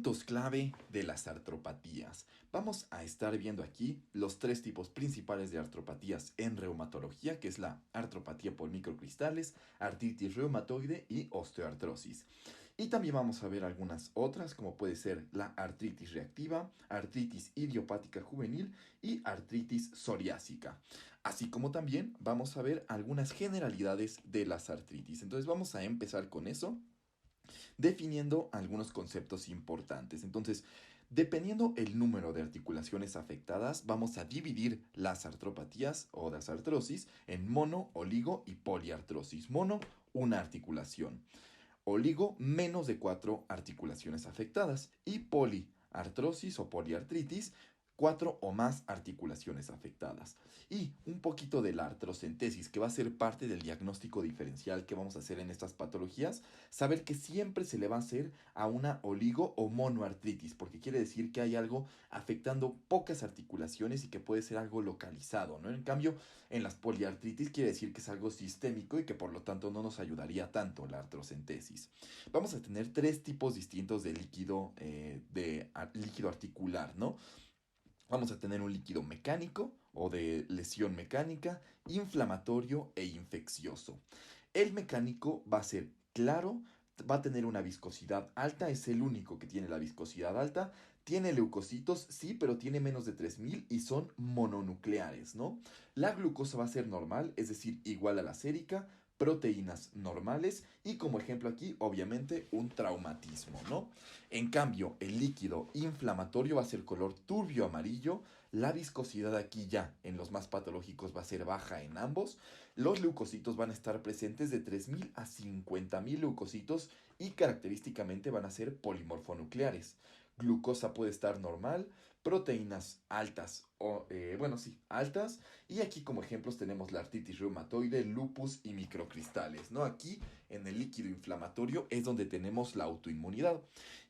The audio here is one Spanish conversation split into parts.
Puntos clave de las artropatías. Vamos a estar viendo aquí los tres tipos principales de artropatías en reumatología, que es la artropatía por microcristales, artritis reumatoide y osteoartrosis. Y también vamos a ver algunas otras, como puede ser la artritis reactiva, artritis idiopática juvenil y artritis psoriásica. Así como también vamos a ver algunas generalidades de las artritis. Entonces vamos a empezar con eso, definiendo algunos conceptos importantes. Entonces, dependiendo el número de articulaciones afectadas, vamos a dividir las artropatías o las artrosis en mono, oligo y poliartrosis. Mono, una articulación. Oligo, menos de 4 articulaciones afectadas. Y poliartrosis o poliartritis, 4 o más articulaciones afectadas. Y un poquito de la artrocentesis, que va a ser parte del diagnóstico diferencial que vamos a hacer en estas patologías. Saber que siempre se le va a hacer a una oligo o monoartritis, porque quiere decir que hay algo afectando pocas articulaciones y que puede ser algo localizado, ¿no? En cambio, en las poliartritis quiere decir que es algo sistémico y que por lo tanto no nos ayudaría tanto la artrocentesis. Vamos a tener tres tipos distintos de líquido, líquido articular, ¿no? Vamos a tener un líquido mecánico o de lesión mecánica, inflamatorio e infeccioso. El mecánico va a ser claro, va a tener una viscosidad alta, es el único que tiene la viscosidad alta. Tiene leucocitos, sí, pero tiene menos de 3000 y son mononucleares, ¿no? La glucosa va a ser normal, es decir, igual a la sérica, proteínas normales y como ejemplo aquí, obviamente, un traumatismo, ¿no? En cambio, el líquido inflamatorio va a ser color turbio amarillo, la viscosidad aquí ya en los más patológicos va a ser baja en ambos, los leucocitos van a estar presentes de 3000 a 50000 leucocitos y característicamente van a ser polimorfonucleares. Glucosa puede estar normal, proteínas altas altas. Y aquí como ejemplos tenemos la artritis reumatoide, lupus y microcristales, ¿no? Aquí en el líquido inflamatorio es donde tenemos la autoinmunidad.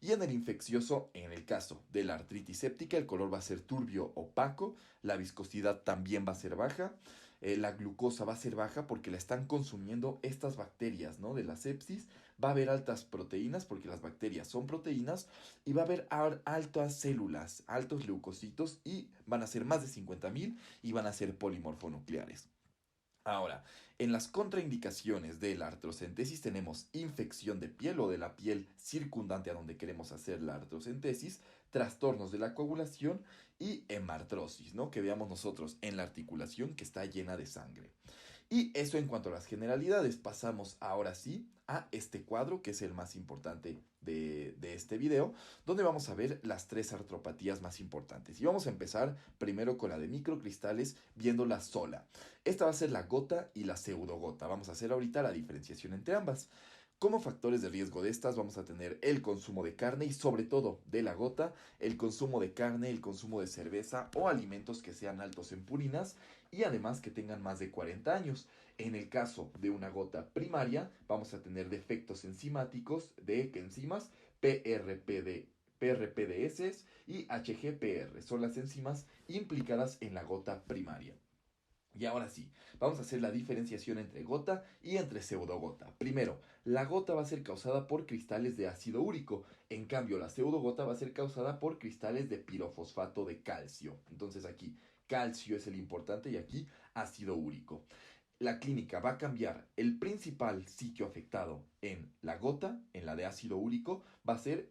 Y en el infeccioso, en el caso de la artritis séptica, el color va a ser turbio opaco, la viscosidad también va a ser baja, la glucosa va a ser baja porque la están consumiendo estas bacterias, ¿no? De la sepsis. Va a haber altas proteínas porque las bacterias son proteínas y va a haber altas células, altos leucocitos y van a ser más de 50.000 y van a ser polimorfonucleares. Ahora, en las contraindicaciones de la artrocentesis tenemos infección de piel o de la piel circundante a donde queremos hacer la artrocentesis, trastornos de la coagulación y hemartrosis, ¿no? Que veamos nosotros en la articulación que está llena de sangre. Y eso en cuanto a las generalidades. Pasamos ahora sí a este cuadro que es el más importante de este video, donde vamos a ver las tres artropatías más importantes. Y vamos a empezar primero con la de microcristales, viéndola sola. Esta va a ser la gota y la pseudogota. Vamos a hacer ahorita la diferenciación entre ambas. Como factores de riesgo de estas vamos a tener el consumo de carne y sobre todo de la gota, el consumo de carne, el consumo de cerveza o alimentos que sean altos en purinas y además que tengan más de 40 años. En el caso de una gota primaria vamos a tener defectos enzimáticos de enzimas PRPDS y HGPR. Son las enzimas implicadas en la gota primaria. Y ahora sí, vamos a hacer la diferenciación entre gota y entre pseudogota. Primero, la gota va a ser causada por cristales de ácido úrico. En cambio, la pseudogota va a ser causada por cristales de pirofosfato de calcio. Entonces aquí, calcio es el importante y aquí ácido úrico. La clínica va a cambiar. El principal sitio afectado en la gota, en la de ácido úrico, va a ser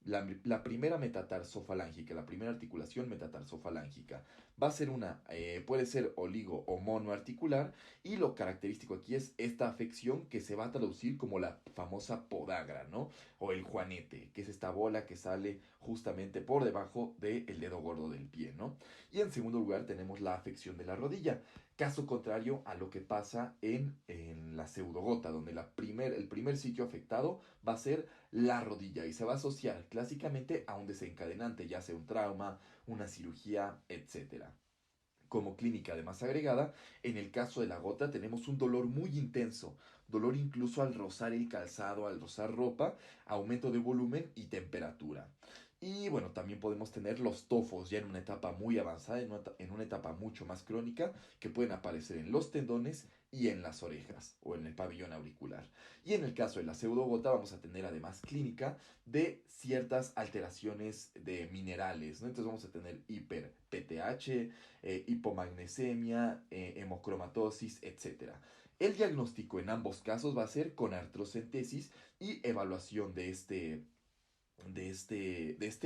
la primera metatarsofalangica, la primera articulación metatarsofalangica. Va a ser puede ser oligo o monoarticular y lo característico aquí es esta afección que se va a traducir como la famosa podagra, ¿no? O el juanete, que es esta bola que sale justamente por debajo del dedo gordo del pie, ¿no? Y en segundo lugar tenemos la afección de la rodilla. Caso contrario a lo que pasa en la pseudogota, donde el primer sitio afectado va a ser la rodilla y se va a asociar clásicamente a un desencadenante, ya sea un trauma, una cirugía, etcétera. Como clínica además agregada, en el caso de la gota tenemos un dolor muy intenso, dolor incluso al rozar el calzado, al rozar ropa, aumento de volumen y temperatura. Y bueno, también podemos tener los tofos ya en una etapa muy avanzada, en una etapa mucho más crónica, que pueden aparecer en los tendones y en las orejas o en el pabellón auricular. Y en el caso de la pseudogota vamos a tener además clínica de ciertas alteraciones de minerales, ¿no? Entonces vamos a tener hiper-PTH, hipomagnesemia, hemocromatosis, etc. El diagnóstico en ambos casos va a ser con artrocentesis y evaluación de este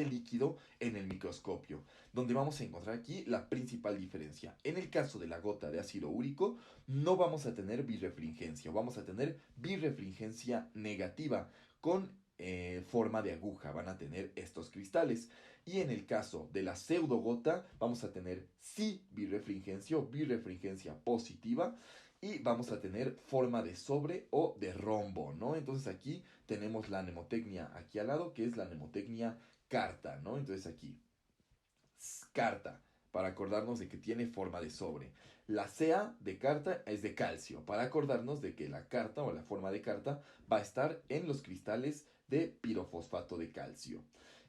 líquido en el microscopio, donde vamos a encontrar aquí la principal diferencia. En el caso de la gota de ácido úrico, no vamos a tener birrefringencia, vamos a tener birrefringencia negativa con forma de aguja, van a tener estos cristales. Y en el caso de la pseudogota, vamos a tener sí birrefringencia o birrefringencia positiva, y vamos a tener forma de sobre o de rombo, ¿no? Entonces aquí tenemos la mnemotecnia aquí al lado, que es la mnemotecnia carta, ¿no? Entonces aquí, carta, para acordarnos de que tiene forma de sobre. La CA de carta es de calcio, para acordarnos de que la carta o la forma de carta va a estar en los cristales de pirofosfato de calcio.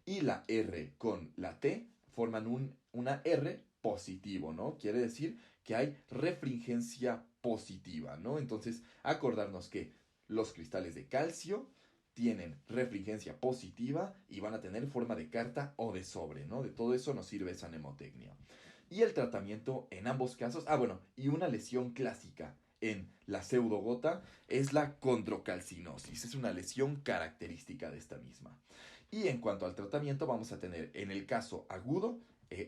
Y la R con la T forman una R positivo, ¿no? Quiere decir que hay refringencia positiva, ¿no? Entonces, acordarnos que los cristales de calcio tienen refringencia positiva y van a tener forma de carta o de sobre, ¿no? De todo eso nos sirve esa mnemotecnia. Y el tratamiento en ambos casos, bueno, y una lesión clásica en la pseudogota es la condrocalcinosis, es una lesión característica de esta misma. Y en cuanto al tratamiento vamos a tener en el caso agudo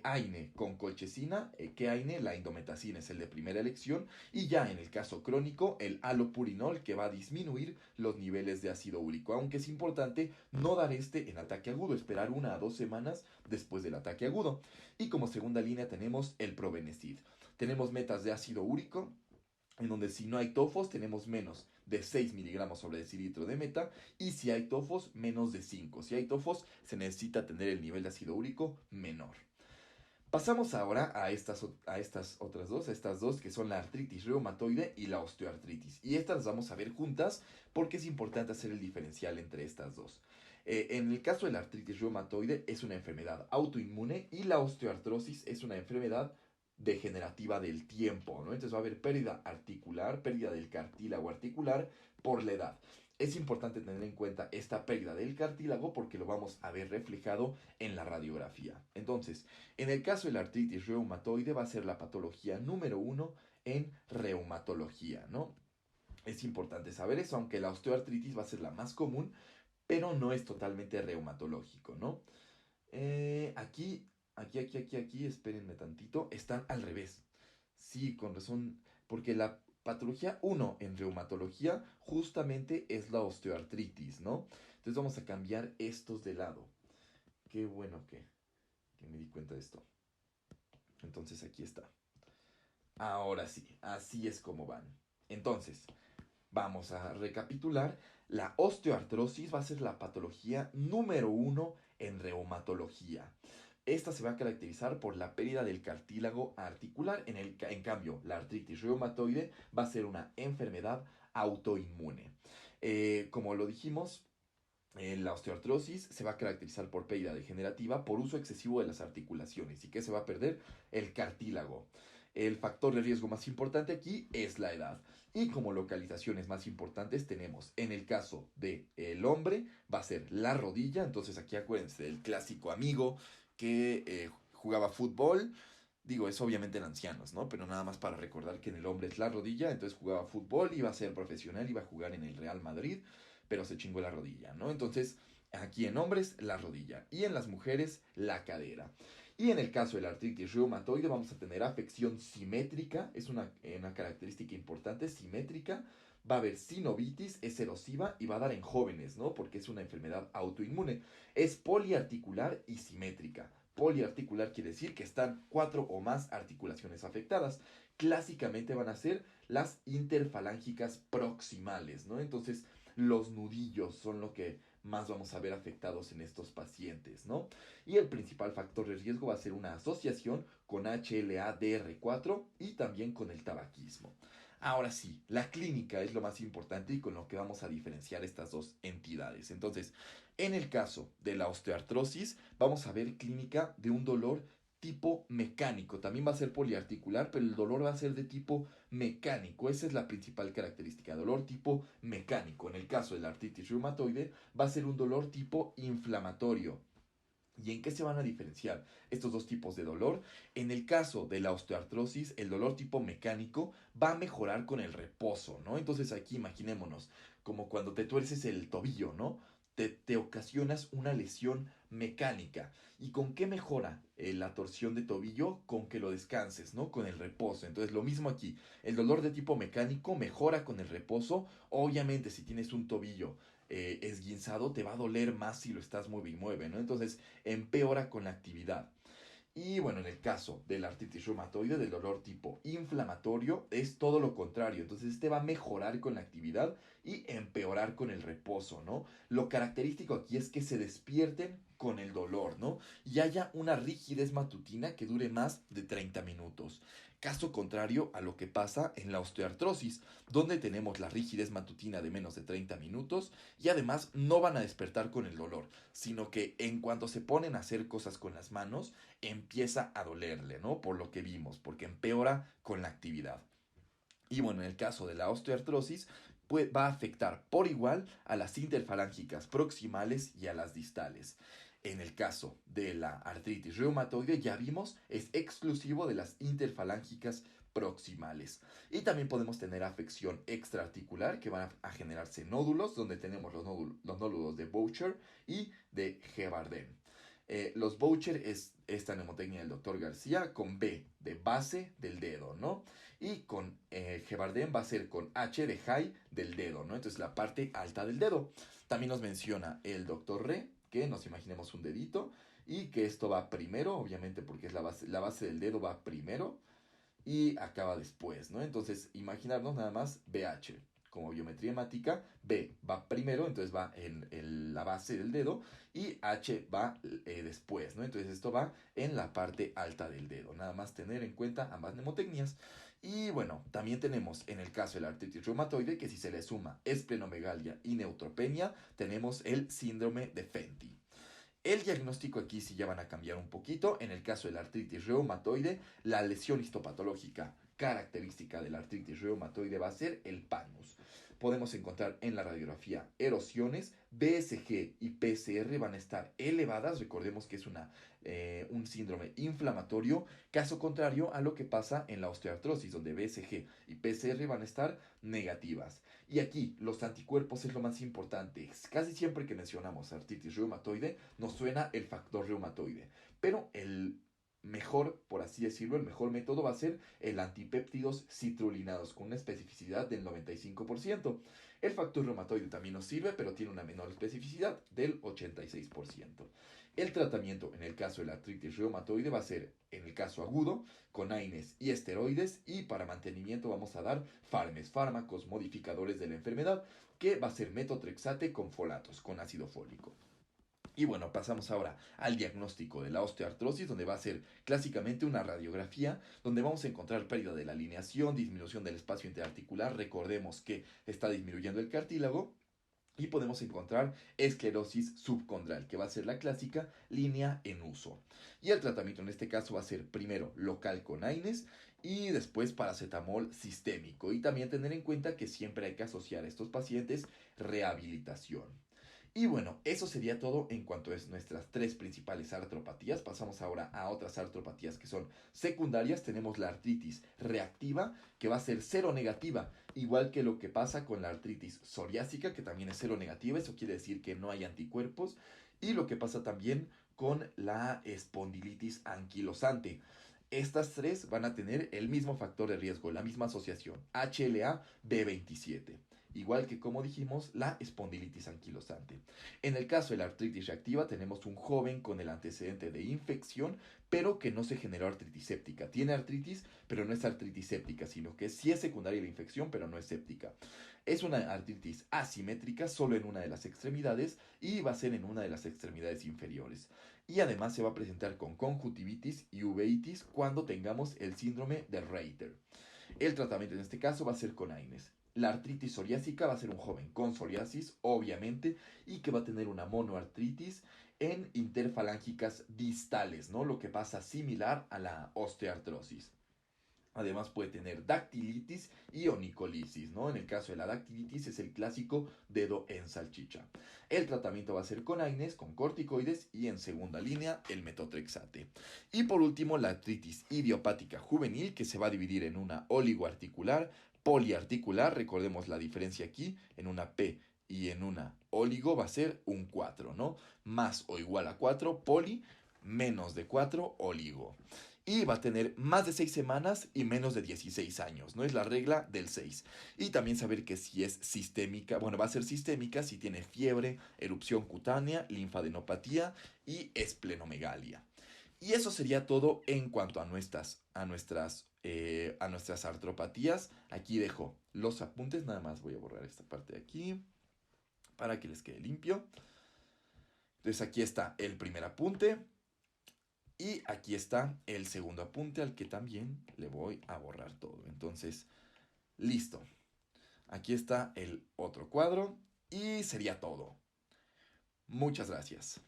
AINE con colchicina, que AINE, la indometacina es el de primera elección, y ya en el caso crónico, el alopurinol, que va a disminuir los niveles de ácido úrico, aunque es importante no dar este en ataque agudo, esperar 1 a 2 semanas después del ataque agudo. Y como segunda línea tenemos el Probenecid. Tenemos metas de ácido úrico, en donde si no hay tofos tenemos menos de 6 miligramos sobre decilitro de meta, y si hay tofos menos de 5. Si hay tofos se necesita tener el nivel de ácido úrico menor. Pasamos ahora a estas otras dos, estas dos que son la artritis reumatoide y la osteoartritis. Y estas las vamos a ver juntas porque es importante hacer el diferencial entre estas dos. En el caso de la artritis reumatoide es una enfermedad autoinmune y la osteoartrosis es una enfermedad degenerativa del tiempo, ¿no? Entonces va a haber pérdida articular, pérdida del cartílago articular por la edad. Es importante tener en cuenta esta pérdida del cartílago porque lo vamos a ver reflejado en la radiografía. Entonces, en el caso de la artritis reumatoide va a ser la patología número 1 en reumatología, ¿no? Es importante saber eso, aunque la osteoartritis va a ser la más común, pero no es totalmente reumatológico, ¿no? Aquí, espérenme tantito, están al revés. Sí, con razón, porque la patología 1 en reumatología justamente es la osteoartritis, ¿no? Entonces vamos a cambiar estos de lado. Qué bueno que me di cuenta de esto. Entonces aquí está. Ahora sí, así es como van. Entonces, vamos a recapitular. La osteoartrosis va a ser la patología número 1 en reumatología. Esta se va a caracterizar por la pérdida del cartílago articular. En cambio, la artritis reumatoide va a ser una enfermedad autoinmune. Como lo dijimos, la osteoartrosis se va a caracterizar por pérdida degenerativa, por uso excesivo de las articulaciones. ¿Y qué se va a perder? El cartílago. El factor de riesgo más importante aquí es la edad. Y como localizaciones más importantes tenemos, en el caso del hombre, va a ser la rodilla. Entonces aquí acuérdense del clásico amigo que jugaba fútbol. Digo, es obviamente en ancianos, ¿no? Pero nada más para recordar que en el hombre es la rodilla. Entonces jugaba fútbol, iba a ser profesional, iba a jugar en el Real Madrid, pero se chingó la rodilla, ¿no? Entonces, aquí en hombres, la rodilla. Y en las mujeres, la cadera. Y en el caso de la artritis reumatoide vamos a tener afección simétrica, es una característica importante, simétrica. Va a haber sinovitis, es erosiva y va a dar en jóvenes, ¿no? Porque es una enfermedad autoinmune. Es poliarticular y simétrica. Poliarticular quiere decir que están 4 o más articulaciones afectadas. Clásicamente van a ser las interfalángicas proximales, ¿no? Entonces, los nudillos son lo que más vamos a ver afectados en estos pacientes, ¿no? Y el principal factor de riesgo va a ser una asociación con HLA-DR4 y también con el tabaquismo. Ahora sí, la clínica es lo más importante y con lo que vamos a diferenciar estas dos entidades. Entonces, En el caso de la osteoartrosis, vamos a ver clínica de un dolor tipo mecánico. También va a ser poliarticular, pero el dolor va a ser de tipo mecánico. Esa es la principal característica, dolor tipo mecánico. En el caso de la artritis reumatoide, va a ser un dolor tipo inflamatorio. ¿Y en qué se van a diferenciar estos dos tipos de dolor? En el caso de la osteoartrosis, el dolor tipo mecánico va a mejorar con el reposo, ¿no? Entonces aquí imaginémonos como cuando te tuerces el tobillo, ¿no? Te ocasionas una lesión mecánica. ¿Y con qué mejora la torsión de tobillo? Con que lo descanses, ¿no? Con el reposo. Entonces lo mismo aquí. El dolor de tipo mecánico mejora con el reposo. Obviamente si tienes un tobillo esguinzado, te va a doler más si lo estás mueve y mueve, ¿no? Entonces empeora con la actividad. Y bueno, en el caso de la artritis reumatoide, del dolor tipo inflamatorio, es todo lo contrario. Entonces este va a mejorar con la actividad y empeorar con el reposo, ¿no? Lo característico aquí es que se despierten con el dolor, ¿no? Y haya una rigidez matutina que dure más de 30 minutos. Caso contrario a lo que pasa en la osteoartrosis, donde tenemos la rigidez matutina de menos de 30 minutos y además no van a despertar con el dolor, sino que en cuanto se ponen a hacer cosas con las manos, empieza a dolerle, ¿no? Por lo que vimos, porque empeora con la actividad. Y bueno, en el caso de la osteoartrosis, pues va a afectar por igual a las interfalángicas proximales y a las distales. En el caso de la artritis reumatoide, ya vimos, es exclusivo de las interfalángicas proximales. Y también podemos tener afección extraarticular, que van a generarse nódulos, donde tenemos los nódulos de Boucher y de Gebardin. Los Boucher es esta mnemotecnia del doctor García con B de base del dedo, ¿no? Y con Gebardin va a ser con H de high del dedo, ¿no? Entonces la parte alta del dedo. También nos menciona el doctor Re, que nos imaginemos un dedito y que esto va primero, obviamente porque es la base del dedo va primero y acaba después, ¿no? Entonces imaginarnos nada más BH. Como biometría hemática, B va primero, entonces va en la base del dedo, y H va después, ¿no? Entonces esto va en la parte alta del dedo. Nada más tener en cuenta ambas mnemotecnias. Y bueno, también tenemos en el caso de la artritis reumatoide que si se le suma esplenomegalia y neutropenia, tenemos el síndrome de Fenty. El diagnóstico aquí sí ya van a cambiar un poquito. En el caso de la artritis reumatoide, la lesión histopatológica característica de la artritis reumatoide va a ser el panus. Podemos encontrar en la radiografía erosiones, BSG y PCR van a estar elevadas. Recordemos que es un síndrome inflamatorio, caso contrario a lo que pasa en la osteoartrosis, donde BSG y PCR van a estar negativas. Y aquí los anticuerpos es lo más importante. Casi siempre que mencionamos artritis reumatoide nos suena el factor reumatoide, pero el mejor, por así decirlo, el mejor método va a ser el antipéptidos citrulinados con una especificidad del 95%. El factor reumatoide también nos sirve, pero tiene una menor especificidad del 86%. El tratamiento en el caso de la artritis reumatoide va a ser, en el caso agudo, con AINES y esteroides, y para mantenimiento vamos a dar fármacos modificadores de la enfermedad, que va a ser metotrexate con folatos, con ácido fólico. Y bueno, pasamos ahora al diagnóstico de la osteoartrosis, donde va a ser clásicamente una radiografía, donde vamos a encontrar pérdida de la alineación, disminución del espacio interarticular, recordemos que está disminuyendo el cartílago, y podemos encontrar esclerosis subcondral, que va a ser la clásica línea en uso. Y el tratamiento en este caso va a ser primero local con AINES y después paracetamol sistémico. Y también tener en cuenta que siempre hay que asociar a estos pacientes rehabilitación. Y bueno, eso sería todo en cuanto a nuestras tres principales artropatías. Pasamos ahora a otras artropatías que son secundarias. Tenemos la artritis reactiva, que va a ser cero negativa, igual que lo que pasa con la artritis psoriásica, que también es cero negativa. Eso quiere decir que no hay anticuerpos. Y lo que pasa también con la espondilitis anquilosante. Estas tres van a tener el mismo factor de riesgo, la misma asociación, HLA-B27. Igual que como dijimos, la espondilitis anquilosante. En el caso de la artritis reactiva tenemos un joven con el antecedente de infección, pero que no se generó artritis séptica. Tiene artritis, pero no es artritis séptica, sino que sí es secundaria la infección, pero no es séptica. Es una artritis asimétrica solo en una de las extremidades y va a ser en una de las extremidades inferiores. Y además se va a presentar con conjuntivitis y uveitis cuando tengamos el síndrome de Reiter. El tratamiento en este caso va a ser con AINES. La artritis psoriásica va a ser un joven con psoriasis, obviamente, y que va a tener una monoartritis en interfalángicas distales, ¿no? Lo que pasa similar a la osteoartrosis. Además puede tener dactilitis y onicolisis, ¿no? En el caso de la dactilitis es el clásico dedo en salchicha. El tratamiento va a ser con AINES, con corticoides y en segunda línea el metotrexate. Y por último la artritis idiopática juvenil que se va a dividir en una oligoarticular, poliarticular, recordemos la diferencia aquí, en una P y en una oligo va a ser un 4, ¿no? Más o igual a 4 poli, menos de 4 oligo. Y va a tener más de 6 semanas y menos de 16 años, ¿no? Es la regla del 6. Y también saber que si es sistémica, bueno, va a ser sistémica si tiene fiebre, erupción cutánea, linfadenopatía y esplenomegalia. Y eso sería todo en cuanto a nuestras artropatías. Aquí dejo los apuntes, nada más voy a borrar esta parte de aquí para que les quede limpio. Entonces aquí está el primer apunte. Y aquí está el segundo apunte al que también le voy a borrar todo. Entonces, listo. Aquí está el otro cuadro y sería todo. Muchas gracias.